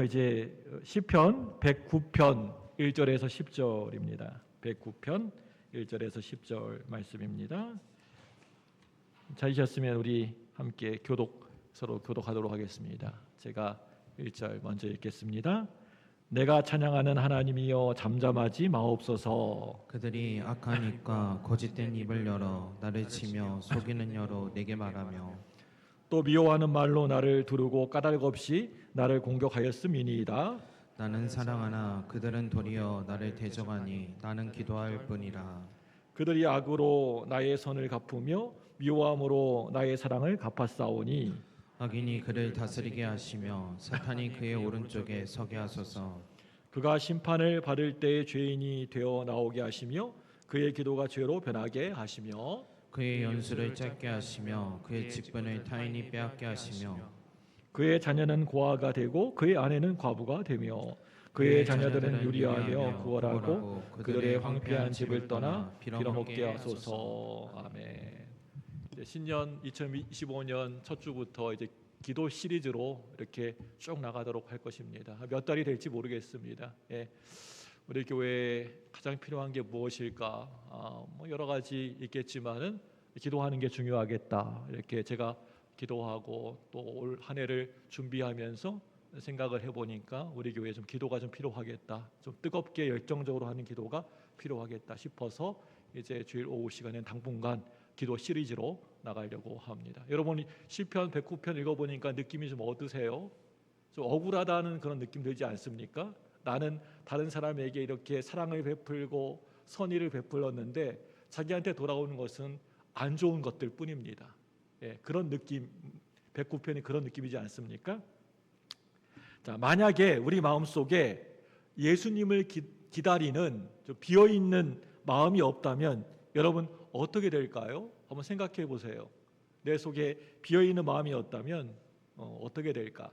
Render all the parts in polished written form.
말씀은요, 이제 시편 109편 1절에서 10절입니다. 109편 1절에서 10절 말씀입니다. 찾으셨으면 우리 함께 서로 교독하도록 하겠습니다. 제가 1절 먼저 읽겠습니다. 내가 찬양하는 하나님이여 잠잠하지 마옵소서. 그들이 악한 입과 거짓된 입을 열어 나를 치며 속이는 여로 내게 말하며 또 미워하는 말로 나를 두르고 까닭 없이 나를 공격하였음이니이다. 나는 사랑하나 그들은 도리어 나를 대적하니 나는 기도할 뿐이라. 그들이 악으로 나의 선을 갚으며 미워함으로 나의 사랑을 갚았사오니 악인이 그를 다스리게 하시며 사탄이 그의 오른쪽에 서게 하소서. 그가 심판을 받을 때의 죄인이 되어 나오게 하시며 그의 기도가 죄로 변하게 하시며 그의 연수를 짧게 하시며 그의 직분을 타인이 빼앗게 하시며 그의 자녀는 고아가 되고 그의 아내는 과부가 되며 그의 자녀들은 유리하며 구걸하고 그들의 황폐한 집을 떠나 빌어먹게 하소서. 아멘. 신년 2025년 첫 주부터 이제 기도 시리즈로 이렇게 쭉 나가도록 할 것입니다. 몇 달이 될지 모르겠습니다. 예. 우리 교회에 가장 필요한 게 무엇일까? 뭐 여러 가지 있겠지만은 기도하는 게 중요하겠다. 이렇게 제가 기도하고 또 올 한 해를 준비하면서 생각을 해보니까 우리 교회에 좀 기도가 좀 필요하겠다. 좀 뜨겁게 열정적으로 하는 기도가 필요하겠다 싶어서 이제 주일 오후 시간엔 당분간 기도 시리즈로 나가려고 합니다. 여러분이 시편 109편 읽어보니까 느낌이 좀 어떠세요? 좀 억울하다는 그런 느낌 들지 않습니까? 나는 다른 사람에게 이렇게 사랑을 베풀고 선의를 베풀었는데 자기한테 돌아오는 것은 안 좋은 것들 뿐입니다. 예, 그런 느낌, 109편이 그런 느낌이지 않습니까? 자, 만약에 우리 마음속에 예수님을 기다리는 좀 비어있는 마음이 없다면 여러분 어떻게 될까요? 한번 생각해 보세요. 내 속에 비어있는 마음이 없다면 어떻게 될까?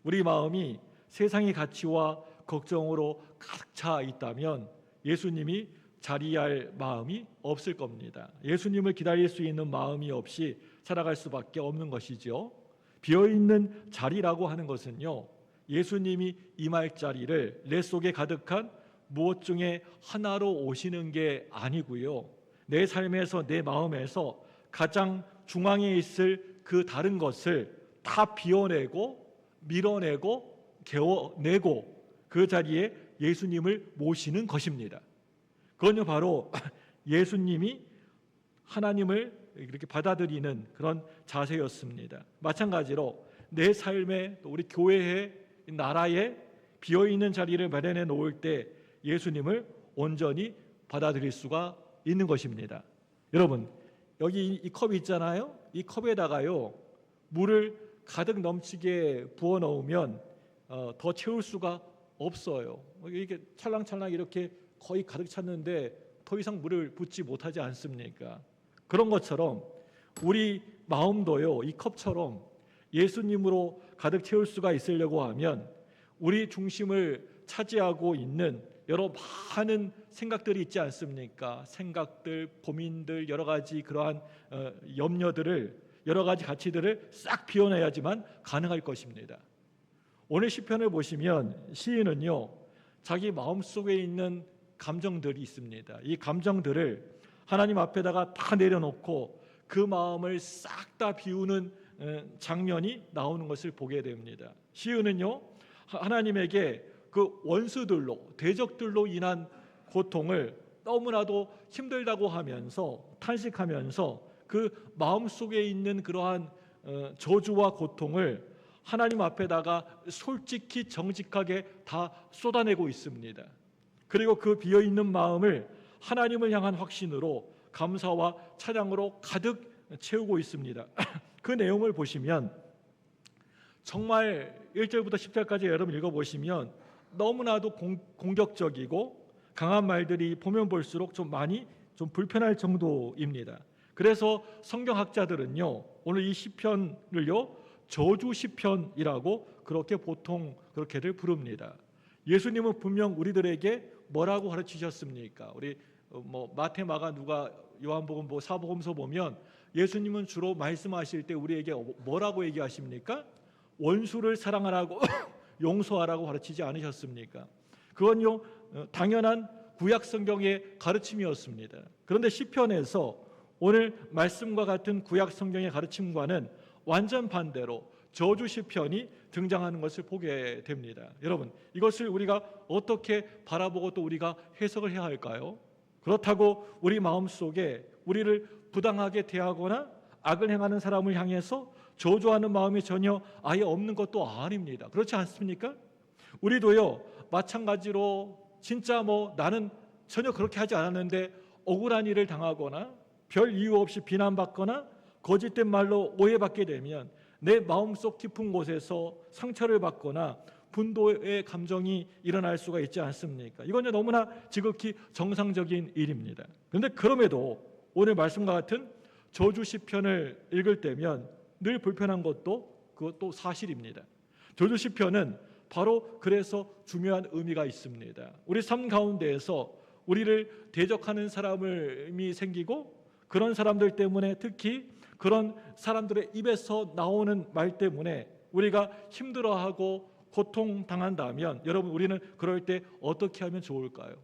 우리 마음이 세상의 가치와 걱정으로 가득 차 있다면 예수님이 자리할 마음이 없을 겁니다. 예수님을 기다릴 수 있는 마음이 없이 살아갈 수밖에 없는 것이죠. 비어있는 자리라고 하는 것은요, 예수님이 임할 자리를 내 속에 가득한 무엇 중에 하나로 오시는 게 아니고요, 내 삶에서 내 마음에서 가장 중앙에 있을 그 다른 것을 다 비워내고 밀어내고 개워내고 그 자리에 예수님을 모시는 것입니다. 그건요 바로 예수님이 하나님을 이렇게 받아들이는 그런 자세였습니다. 마찬가지로 내 삶에 또 우리 교회에 나라에 비어있는 자리를 마련해 놓을 때 예수님을 온전히 받아들일 수가 있는 것입니다. 여러분 여기 이 컵이 있잖아요. 이 컵에다가요 물을 가득 넘치게 부어 넣으면 더 채울 수가 없어요. 이게 찰랑찰랑 이렇게 거의 가득 찼는데 더 이상 물을 붓지 못하지 않습니까? 그런 것처럼 우리 마음도요 이 컵처럼 예수님으로 가득 채울 수가 있으려고 하면 우리 중심을 차지하고 있는 여러 많은 생각들이 있지 않습니까? 생각들, 고민들, 여러 가지 그러한 염려들을, 여러 가지 가치들을 싹 비워내야지만 가능할 것입니다. 오늘 시편을 보시면 시인은요 자기 마음속에 있는 감정들이 있습니다. 이 감정들을 하나님 앞에다가 다 내려놓고 그 마음을 싹 다 비우는 장면이 나오는 것을 보게 됩니다. 시인은요 하나님에게 그 원수들로 대적들로 인한 고통을 너무나도 힘들다고 하면서 탄식하면서 그 마음속에 있는 그러한 저주와 고통을 하나님 앞에다가 솔직히 정직하게 다 쏟아내고 있습니다. 그리고 그 비어있는 마음을 하나님을 향한 확신으로 감사와 찬양으로 가득 채우고 있습니다. 그 내용을 보시면 정말 1절부터 10절까지 여러분 읽어보시면 너무나도 공격적이고 강한 말들이 보면 볼수록 좀 많이 좀 불편할 정도입니다. 그래서 성경학자들은요 오늘 이 시편을요 저주 시편이라고 그렇게 보통 그렇게들 부릅니다. 예수님은 분명 우리들에게 뭐라고 가르치셨습니까? 우리 마태, 마가, 누가, 요한복음, 사복음서 보면 예수님은 주로 말씀하실 때 우리에게 뭐라고 얘기하십니까? 원수를 사랑하라고 용서하라고 가르치지 않으셨습니까? 그건요 당연한 구약 성경의 가르침이었습니다. 그런데 시편에서 오늘 말씀과 같은 구약 성경의 가르침과는 완전 반대로 저주 시편이 등장하는 것을 보게 됩니다. 여러분, 이것을 우리가 어떻게 바라보고 또 우리가 해석을 해야 할까요? 그렇다고 우리 마음속에 우리를 부당하게 대하거나 악을 행하는 사람을 향해서 저주하는 마음이 전혀 아예 없는 것도 아닙니다. 그렇지 않습니까? 우리도요 마찬가지로 진짜 나는 전혀 그렇게 하지 않았는데 억울한 일을 당하거나 별 이유 없이 비난받거나 거짓된 말로 오해받게 되면 내 마음속 깊은 곳에서 상처를 받거나 분노의 감정이 일어날 수가 있지 않습니까? 이건 너무나 지극히 정상적인 일입니다. 그런데 그럼에도 오늘 말씀과 같은 저주 시편을 읽을 때면 늘 불편한 것도 그것도 사실입니다. 저주 시편은 바로 그래서 중요한 의미가 있습니다. 우리 삶 가운데에서 우리를 대적하는 사람이 생기고 그런 사람들 때문에 특히 그런 사람들의 입에서 나오는 말 때문에 우리가 힘들어하고 고통당한다면 여러분 우리는 그럴 때 어떻게 하면 좋을까요?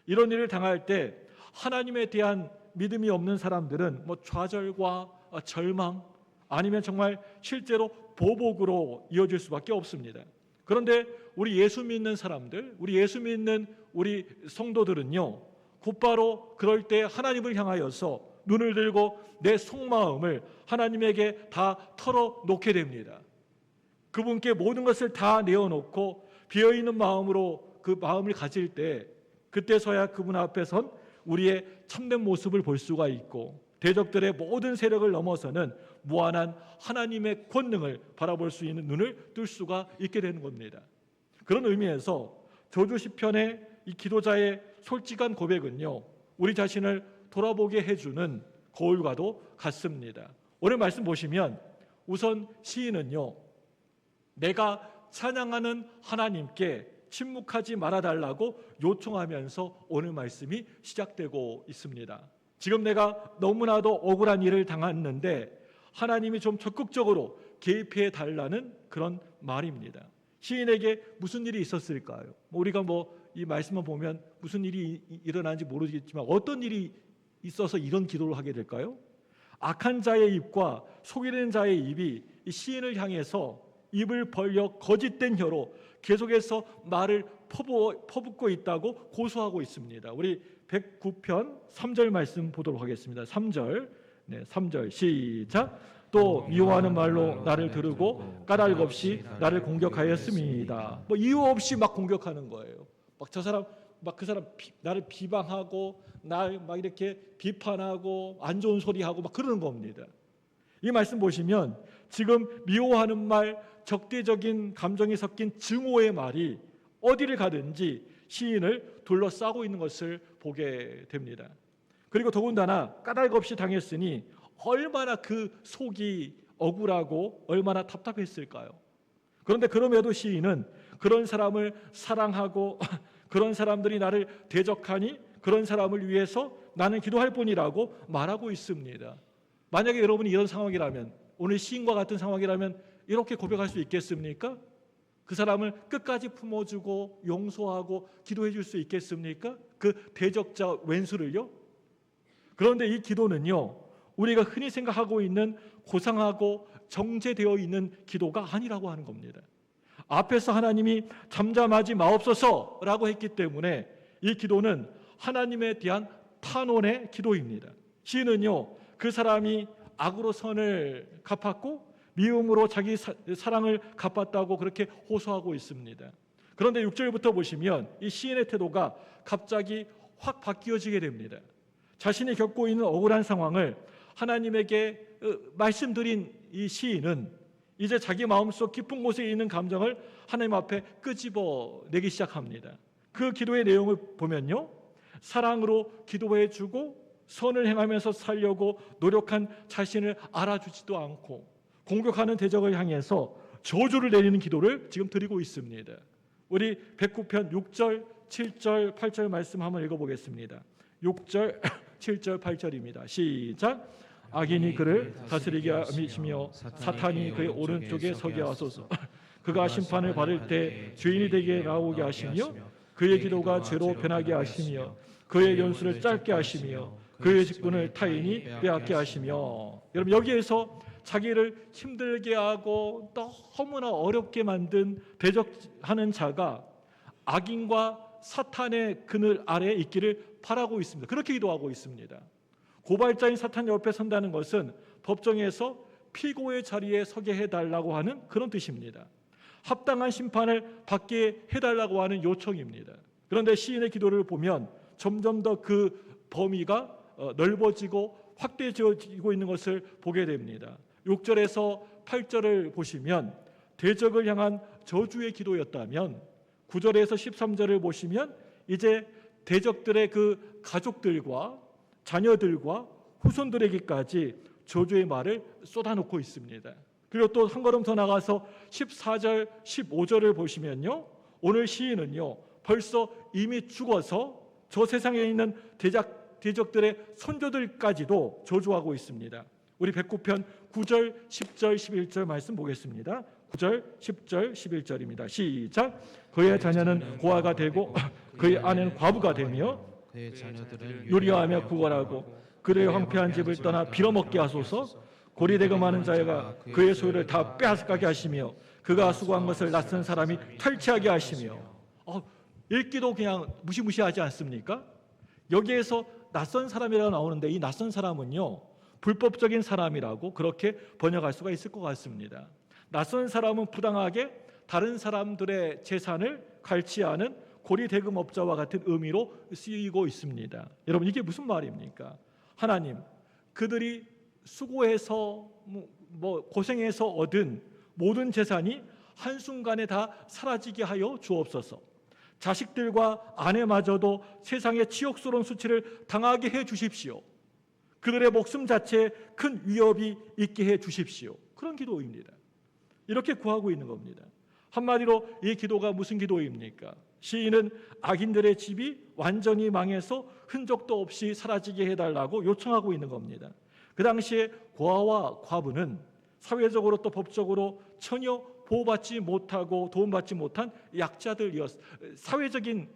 이런 일을 당할 때 하나님에 대한 믿음이 없는 사람들은 좌절과 절망 아니면 정말 실제로 보복으로 이어질 수밖에 없습니다. 그런데 우리 예수 믿는 사람들, 우리 예수 믿는 우리 성도들은요 곧바로 그럴 때 하나님을 향하여서 눈을 들고 내 속마음을 하나님에게 다 털어놓게 됩니다. 그분께 모든 것을 다 내어놓고 비어있는 마음으로 그 마음을 가질 때 그때서야 그분 앞에 선 우리의 참된 모습을 볼 수가 있고 대적들의 모든 세력을 넘어서는 무한한 하나님의 권능을 바라볼 수 있는 눈을 뜰 수가 있게 되는 겁니다. 그런 의미에서 저주 시편의 이 기도자의 솔직한 고백은요 우리 자신을 돌아보게 해주는 거울과도 같습니다. 오늘 말씀 보시면 우선 시인은요 내가 찬양하는 하나님께 침묵하지 말아달라고 요청하면서 오늘 말씀이 시작되고 있습니다. 지금 내가 너무나도 억울한 일을 당했는데 하나님이 좀 적극적으로 개입해 달라는 그런 말입니다. 시인에게 무슨 일이 있었을까요? 우리가 이 말씀만 보면 무슨 일이 일어나는지 모르겠지만 어떤 일이 있어서 이런 기도를 하게 될까요? 악한 자의 입과 속이는 자의 입이 이 시인을 향해서 입을 벌려 거짓된 혀로 계속해서 말을 퍼붓고 있다고 고소하고 있습니다. 우리 109편 3절 말씀 보도록 하겠습니다. 3절, 3절 시작. 또 미워하는 말로 나를 드르고 까닭 없이 나를 공격하였습니다. 이유 없이 막 공격하는 거예요. 저 사람 그 사람 나를 비방하고 날 이렇게 비판하고 안 좋은 소리 하고 그러는 겁니다. 이 말씀 보시면 지금 미워하는 말, 적대적인 감정이 섞인 증오의 말이 어디를 가든지 시인을 둘러싸고 있는 것을 보게 됩니다. 그리고 더군다나 까닭 없이 당했으니 얼마나 그 속이 억울하고 얼마나 답답했을까요? 그런데 그럼에도 시인은 그런 사람을 사랑하고 그런 사람들이 나를 대적하니 그런 사람을 위해서 나는 기도할 뿐이라고 말하고 있습니다. 만약에 여러분이 이런 상황이라면 오늘 시인과 같은 상황이라면 이렇게 고백할 수 있겠습니까? 그 사람을 끝까지 품어주고 용서하고 기도해 줄 수 있겠습니까? 그 대적자 왼수를요? 그런데 이 기도는요 우리가 흔히 생각하고 있는 고상하고 정제되어 있는 기도가 아니라고 하는 겁니다. 앞에서 하나님이 잠잠하지 마옵소서라고 했기 때문에 이 기도는 하나님에 대한 탄원의 기도입니다. 시인은요 그 사람이 악으로 선을 갚았고 미움으로 자기 사랑을 갚았다고 그렇게 호소하고 있습니다. 그런데 6절부터 보시면 이 시인의 태도가 갑자기 확 바뀌어지게 됩니다. 자신이 겪고 있는 억울한 상황을 하나님에게 말씀드린 이 시인은 이제 자기 마음속 깊은 곳에 있는 감정을 하나님 앞에 끄집어내기 시작합니다. 그 기도의 내용을 보면요 사랑으로 기도해주고 선을 행하면서 살려고 노력한 자신을 알아주지도 않고 공격하는 대적을 향해서 저주를 내리는 기도를 지금 드리고 있습니다. 우리 109편 6절, 7절, 8절 말씀 한번 읽어보겠습니다. 6절, 7절, 8절입니다. 시작. 악인이 그를 다스리게 하시며 사탄이 그의 오른쪽에 서게 하소서. 그가 심판을 받을 때 죄인이 되게 나오게 하시며 그의 기도가 죄로 변하게 하시며 그의 연수를 짧게 하시며 그의 직분을 타인이 빼앗게 하시며. 여러분, 여기에서 자기를 힘들게 하고 너무나 어렵게 만든 대적하는 자가 악인과 사탄의 그늘 아래에 있기를 바라고 있습니다. 그렇게 기도하고 있습니다. 고발자인 사탄 옆에 선다는 것은 법정에서 피고의 자리에 서게 해달라고 하는 그런 뜻입니다. 합당한 심판을 받게 해달라고 하는 요청입니다. 그런데 시인의 기도를 보면 점점 더 그 범위가 넓어지고 확대지어지고 있는 것을 보게 됩니다. 6절에서 8절을 보시면 대적을 향한 저주의 기도였다면 9절에서 13절을 보시면 이제 대적들의 그 가족들과 자녀들과 후손들에게까지 저주의 말을 쏟아놓고 있습니다. 그리고 또 한 걸음 더 나가서 14절, 15절을 보시면요, 오늘 시인은요 벌써 이미 죽어서 저 세상에 있는 대적들의 손조들까지도 저주하고 있습니다. 우리 109편 9절, 10절, 11절 말씀 보겠습니다. 9절, 10절, 11절입니다. 시작. 그의 자녀는 고아가 되고 그의 아내는 과부가 되며 그의 자녀들은 유리하며 구걸하고 그의 황폐한 집을 떠나 빌어먹게 하소서. 고리되고 많은 자가 그의 소유를 다 빼앗가게 하시며 그가 수고한 것을 낯선 사람이 탈취하게 하시며. 읽기도 그냥 무시무시하지 않습니까? 여기에서 낯선 사람이라고 나오는데 이 낯선 사람은요 불법적인 사람이라고 그렇게 번역할 수가 있을 것 같습니다. 낯선 사람은 부당하게 다른 사람들의 재산을 갈취하는 고리대금업자와 같은 의미로 쓰이고 있습니다. 여러분, 이게 무슨 말입니까? 하나님, 그들이 수고해서 고생해서 얻은 모든 재산이 한순간에 다 사라지게 하여 주옵소서. 자식들과 아내마저도 세상의 치욕스러운 수치를 당하게 해 주십시오. 그들의 목숨 자체에 큰 위협이 있게 해 주십시오. 그런 기도입니다. 이렇게 구하고 있는 겁니다. 한마디로 이 기도가 무슨 기도입니까? 시인은 악인들의 집이 완전히 망해서 흔적도 없이 사라지게 해달라고 요청하고 있는 겁니다. 그 당시에 고아와 과부는 사회적으로 또 법적으로 전혀 보호받지 못하고 도움받지 못한 사회적인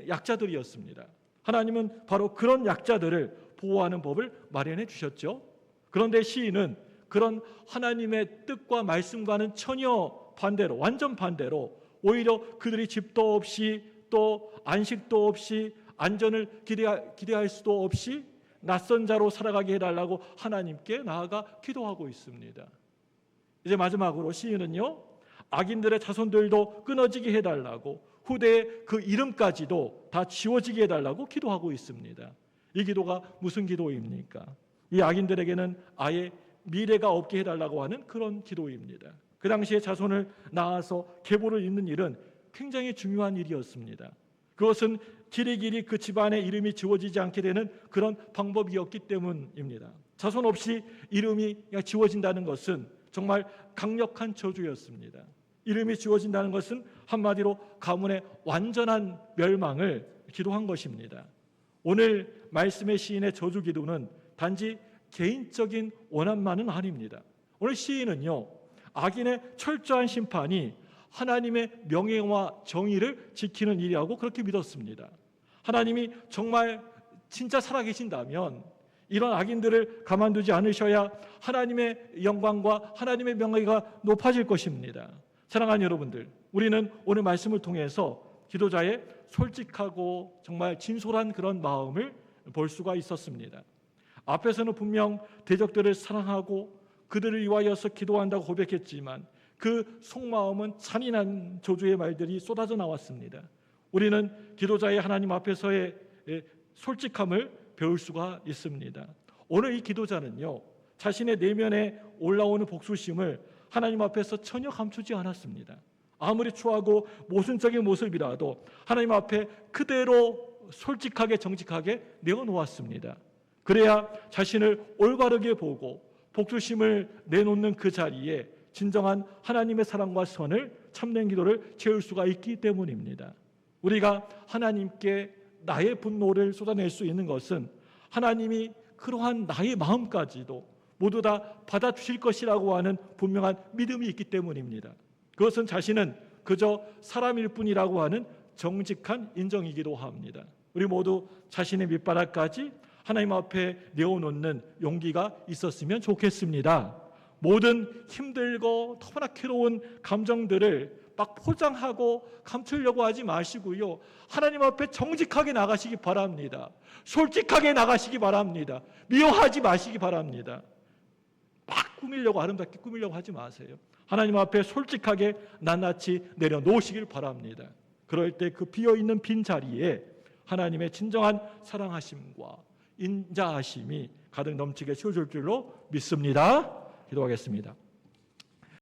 약자들이었습니다. 하나님은 바로 그런 약자들을 보호하는 법을 마련해 주셨죠. 그런데 시인은 그런 하나님의 뜻과 말씀과는 전혀 반대로, 완전 반대로 오히려 그들이 집도 없이 또 안식도 없이 안전을 기대할 수도 없이 낯선 자로 살아가게 해달라고 하나님께 나아가 기도하고 있습니다. 이제 마지막으로 시인은요, 악인들의 자손들도 끊어지게 해달라고 후대의 그 이름까지도 다 지워지게 해달라고 기도하고 있습니다. 이 기도가 무슨 기도입니까? 이 악인들에게는 아예 미래가 없게 해달라고 하는 그런 기도입니다. 그 당시에 자손을 낳아서 계보를 잇는 일은 굉장히 중요한 일이었습니다. 그것은 길이길이 그 집안의 이름이 지워지지 않게 되는 그런 방법이었기 때문입니다. 자손 없이 이름이 지워진다는 것은 정말 강력한 저주였습니다. 이름이 지워진다는 것은 한마디로 가문의 완전한 멸망을 기도한 것입니다. 오늘 말씀의 시인의 저주 기도는 단지 개인적인 원한만은 아닙니다. 오늘 시인은요, 악인의 철저한 심판이 하나님의 명예와 정의를 지키는 일이라고 그렇게 믿었습니다. 하나님이 정말 진짜 살아계신다면 이런 악인들을 가만두지 않으셔야 하나님의 영광과 하나님의 명예가 높아질 것입니다. 사랑하는 여러분들, 우리는 오늘 말씀을 통해서 기도자의 솔직하고 정말 진솔한 그런 마음을 볼 수가 있었습니다. 앞에서는 분명 대적들을 사랑하고 그들을 위하여서 기도한다고 고백했지만 그 속마음은 잔인한 저주의 말들이 쏟아져 나왔습니다. 우리는 기도자의 하나님 앞에서의 솔직함을 배울 수가 있습니다. 오늘 이 기도자는요, 자신의 내면에 올라오는 복수심을 하나님 앞에서 전혀 감추지 않았습니다. 아무리 추하고 모순적인 모습이라도 하나님 앞에 그대로 솔직하게 정직하게 내어놓았습니다. 그래야 자신을 올바르게 보고 복수심을 내놓는 그 자리에 진정한 하나님의 사랑과 선을 참된 기도를 채울 수가 있기 때문입니다. 우리가 하나님께 나의 분노를 쏟아낼 수 있는 것은 하나님이 그러한 나의 마음까지도 모두 다 받아주실 것이라고 하는 분명한 믿음이 있기 때문입니다. 그것은 자신은 그저 사람일 뿐이라고 하는 정직한 인정이기도 합니다. 우리 모두 자신의 밑바닥까지 하나님 앞에 내어놓는 용기가 있었으면 좋겠습니다. 모든 힘들고 너무나 괴로운 감정들을 막 포장하고 감추려고 하지 마시고요. 하나님 앞에 정직하게 나가시기 바랍니다. 솔직하게 나가시기 바랍니다. 미워하지 마시기 바랍니다. 막 꾸미려고, 아름답게 꾸미려고 하지 마세요. 하나님 앞에 솔직하게 낱낱이 내려놓으시길 바랍니다. 그럴 때 그 비어있는 빈자리에 하나님의 진정한 사랑하심과 인자하심이 가득 넘치게 채워줄 줄로 믿습니다. 기도하겠습니다.